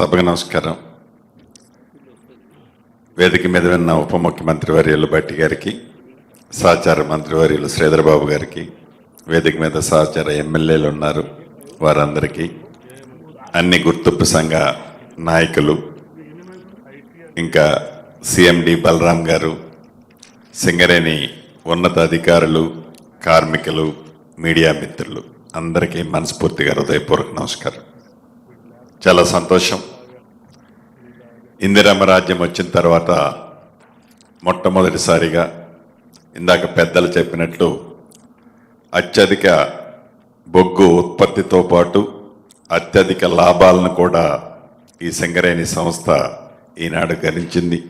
సభకు నమస్కారం. వేదిక మీద ఉన్న ఉప ముఖ్యమంత్రి వర్యులు భట్టి గారికి, సహచార మంత్రివర్యులు శ్రీధర్ బాబు గారికి, వేదిక మీద సహచార ఎమ్మెల్యేలు ఉన్నారు వారందరికీ, అన్ని గుర్తింపు సంఘ నాయకులు, ఇంకా సిఎండి బలరాం గారు, సింగరేణి ఉన్నతాధికారులు, కార్మికులు, మీడియా మిత్రులు అందరికీ మనస్ఫూర్తిగా హృదయపూర్వక నమస్కారం. చాలా సంతోషం. ఇందిరమ్మ రాజ్యం వచ్చిన తర్వాత మొట్టమొదటిసారిగా ఇందాక పెద్దలు చెప్పినట్లు అత్యధిక బొగ్గు ఉత్పత్తితో పాటు అత్యధిక లాభాలను కూడా ఈ సింగరేణి సంస్థ ఈనాడు గణించింది.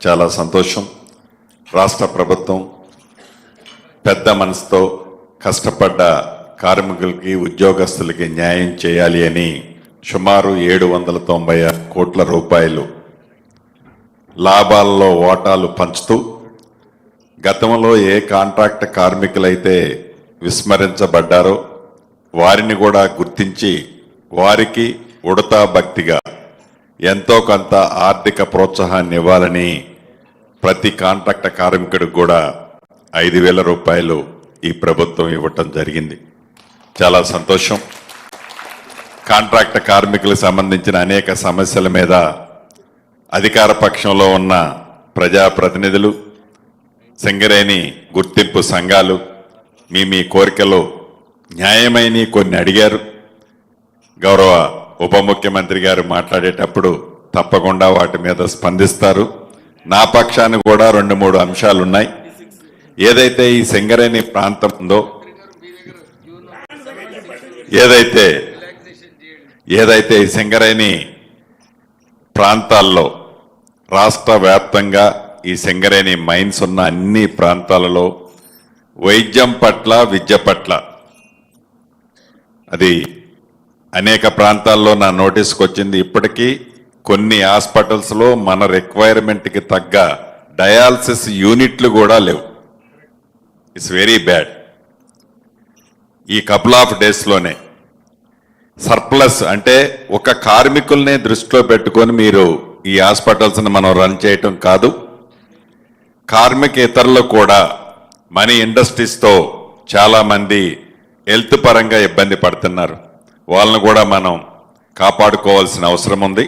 చాలా సంతోషం. రాష్ట్ర ప్రభుత్వం పెద్ద మనసుతో కష్టపడ్డ కార్మికులకి, ఉద్యోగస్తులకి న్యాయం చేయాలి అని సుమారు 796 కోట్ల రూపాయలు లాభాల్లో ఓటాలు పంచుతూ గతంలో ఏ కాంట్రాక్ట్ కార్మికులైతే విస్మరించబడ్డారో వారిని కూడా గుర్తించి వారికి ఉడతా భక్తిగా ఎంతో కొంత ఆర్థిక ప్రోత్సాహాన్ని ఇవ్వాలని ప్రతి కాంట్రాక్ట్ కార్మికుడికి కూడా 5,000 రూపాయలు ఈ ప్రభుత్వం ఇవ్వటం జరిగింది. చాలా సంతోషం. కాంట్రాక్ట్ కార్మికులకు సంబంధించిన అనేక సమస్యల మీద అధికార పక్షంలో ఉన్న ప్రజాప్రతినిధులు, సింగరేణి గుర్తింపు సంఘాలు మీ కోరికలు న్యాయమైన కొన్ని అడిగారు. గౌరవ ఉప ముఖ్యమంత్రి గారు మాట్లాడేటప్పుడు తప్పకుండా వాటి మీద స్పందిస్తారు. నా పక్షాన్ని కూడా 2-3 అంశాలు ఉన్నాయి. ఏదైతే ఈ సింగరేణి ప్రాంతం ఉందో, ఏదైతే ఈ సింగరేణి ప్రాంతాల్లో రాష్ట్ర వ్యాప్తంగా ఈ సింగరేణి మైన్స్ ఉన్న అన్ని ప్రాంతాలలో వైద్యం పట్ల, విద్య పట్ల అది అనేక ప్రాంతాల్లో నా నోటీస్కి వచ్చింది. ఇప్పటికీ కొన్ని హాస్పిటల్స్లో మన రిక్వైర్మెంట్కి తగ్గ డయాలసిస్ యూనిట్లు కూడా లేవు. It's very bad. ఈ కపుల్ ఆఫ్ డేస్లోనే సర్ప్లస్ అంటే ఒక కార్మికుల్నే దృష్టిలో పెట్టుకొని మీరు ఈ హాస్పిటల్స్ని మనం రన్ చేయటం కాదు, కార్మికేతరులు కూడా మనీ ఇండస్ట్రీస్తో చాలామంది హెల్త్ పరంగా ఇబ్బంది పడుతున్నారు. వాళ్ళను కూడా మనం కాపాడుకోవాల్సిన అవసరం ఉంది.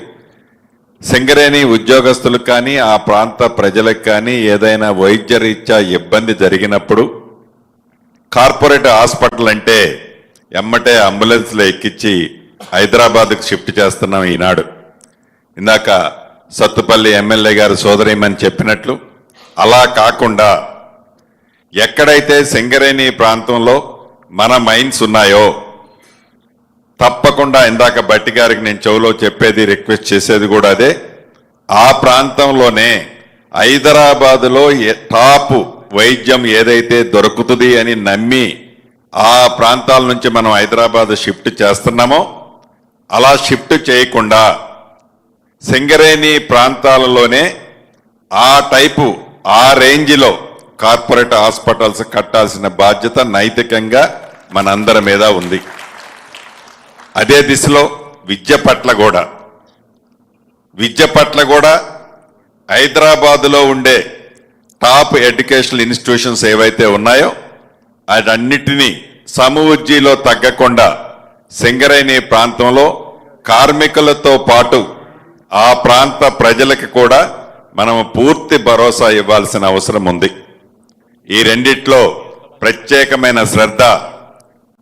సింగరేణి ఉద్యోగస్తులకు కానీ ఆ ప్రాంత ప్రజలకు కానీ ఏదైనా వైద్య రీత్యా ఇబ్బంది జరిగినప్పుడు కార్పొరేట్ హాస్పిటల్ అంటే ఎమ్మటే అంబులెన్స్లో ఎక్కించి హైదరాబాద్కు షిఫ్ట్ చేస్తున్నాం ఈనాడు. ఇందాక సత్తుపల్లి ఎమ్మెల్యే గారు సోదరిమని చెప్పినట్లు అలా కాకుండా ఎక్కడైతే సింగరేణి ప్రాంతంలో మన మైన్స్ ఉన్నాయో తప్పకుండా, ఇందాక భట్టి గారికి నేను చెవులో చెప్పేది, రిక్వెస్ట్ చేసేది కూడా అదే, ఆ ప్రాంతంలోనే హైదరాబాదులో టాప్ వైద్యం ఏదైతే దొరుకుతుంది అని నమ్మి ఆ ప్రాంతాల నుంచి మనం హైదరాబాద్ షిఫ్ట్ చేస్తున్నామో అలా షిఫ్ట్ చేయకుండా సింగరేణి ప్రాంతాలలోనే ఆ టైపు, ఆ రేంజ్లో కార్పొరేట్ హాస్పిటల్స్ కట్టాల్సిన బాధ్యత నైతికంగా మనందరి మీద ఉంది. అదే దిశలో విద్య పట్ల కూడా హైదరాబాదులో ఉండే టాప్ ఎడ్యుకేషనల్ ఇన్స్టిట్యూషన్స్ ఏవైతే ఉన్నాయో అదన్నిటినీ సమవుజ్జీలో తగ్గకుండా సింగరేణి ప్రాంతంలో కార్మికులతో పాటు ఆ ప్రాంత ప్రజలకు కూడా మనం పూర్తి భరోసా ఇవ్వాల్సిన అవసరం ఉంది. ఈ రెండిట్లో ప్రత్యేకమైన శ్రద్ధ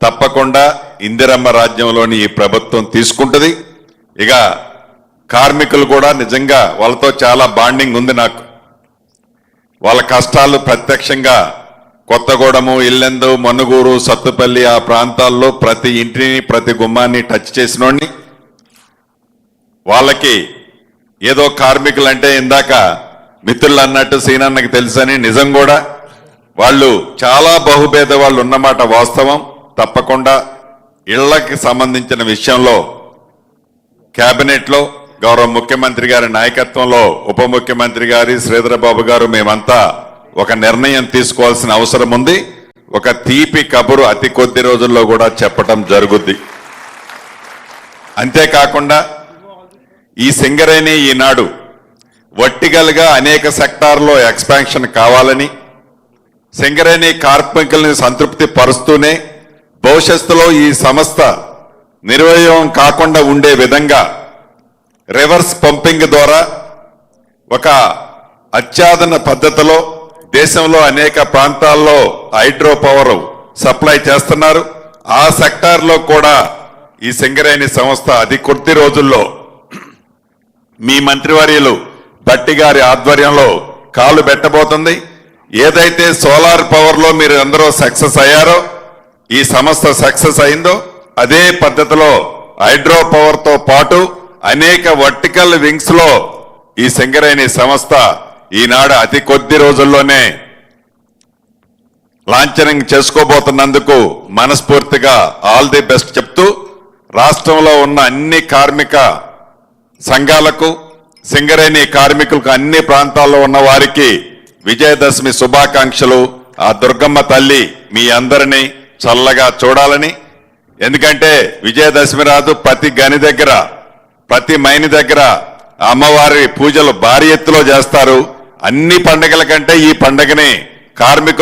తప్పకుండా ఇందిరమ్మ రాజ్యంలోని ఈ ప్రభుత్వం తీసుకుంటుంది. ఇక కార్మికులు కూడా నిజంగా వాళ్ళతో చాలా బాండింగ్ ఉంది నాకు. వాళ్ళ కష్టాలు ప్రత్యక్షంగా కొత్తగూడెము, ఇల్లెందు, మనుగూరు, సత్తుపల్లి ఆ ప్రాంతాల్లో ప్రతి ఇంటిని, ప్రతి గుమ్మాన్ని టచ్ చేసినోడిని. వాళ్ళకి ఏదో కార్మికులంటే ఇందాక మిత్రులు అన్నట్టు సీనన్నకి తెలుసని, నిజం కూడా వాళ్ళు చాలా బహుభేద వాళ్ళు ఉన్నమాట వాస్తవం. తప్పకుండా ఇళ్లకి సంబంధించిన విషయంలో కేబినెట్లో గౌరవ ముఖ్యమంత్రి గారి నాయకత్వంలో ఉప ముఖ్యమంత్రి గారి శ్రీధర్ బాబు గారు మేమంతా ఒక నిర్ణయం తీసుకోవాల్సిన అవసరం ఉంది. ఒక తీపి కబురు అతి కొద్ది రోజుల్లో కూడా చెప్పడం జరుగుద్ది. అంతేకాకుండా ఈ సింగరేణి ఈనాడు వర్టికల్గా అనేక సెక్టార్లో ఎక్స్పాన్షన్ కావాలని, సింగరేణి కార్మికుల్ని సంతృప్తి పరుస్తూనే భవిష్యత్తులో ఈ సంస్థ నిర్వయం కాకుండా ఉండే విధంగా రివర్స్ పంపింగ్ ద్వారా ఒక అత్యాధున పద్ధతిలో దేశంలో అనేక ప్రాంతాల్లో హైడ్రో పవర్ సప్లై చేస్తున్నారు. ఆ సెక్టార్లో కూడా ఈ సింగరేణి సంస్థ అతి కొద్ది రోజుల్లో మీ మంత్రివర్యులు భట్టి గారి ఆధ్వర్యంలో కాలు పెట్టబోతుంది. ఏదైతే సోలార్ పవర్ లో మీరు అందరూ సక్సెస్ అయ్యారో, ఈ సంస్థ సక్సెస్ అయిందో, అదే పద్ధతిలో హైడ్రో పవర్ తో పాటు అనేక వర్టికల్ వింగ్స్ లో ఈ సింగరేణి సంస్థ ఈనాడు అతి కొద్ది రోజుల్లోనే లాంఛనింగ్ చేసుకోబోతున్నందుకు మనస్ఫూర్తిగా ఆల్ ది బెస్ట్ చెప్తూ, రాష్ట్రంలో ఉన్న అన్ని కార్మిక సంఘాలకు, సింగరేణి కార్మికులకు, అన్ని ప్రాంతాల్లో ఉన్న వారికి విజయదశమి శుభాకాంక్షలు. ఆ దుర్గమ్మ తల్లి మీ అందరినీ చల్లగా చూడాలని. ఎందుకంటే విజయదశమి రాదు, ప్రతి గని దగ్గర, ప్రతి మైని దగ్గర అమ్మవారి పూజలు భారీ ఎత్తులో చేస్తారు. అన్ని పండుగల కంటే ఈ పండుగని కార్మికులు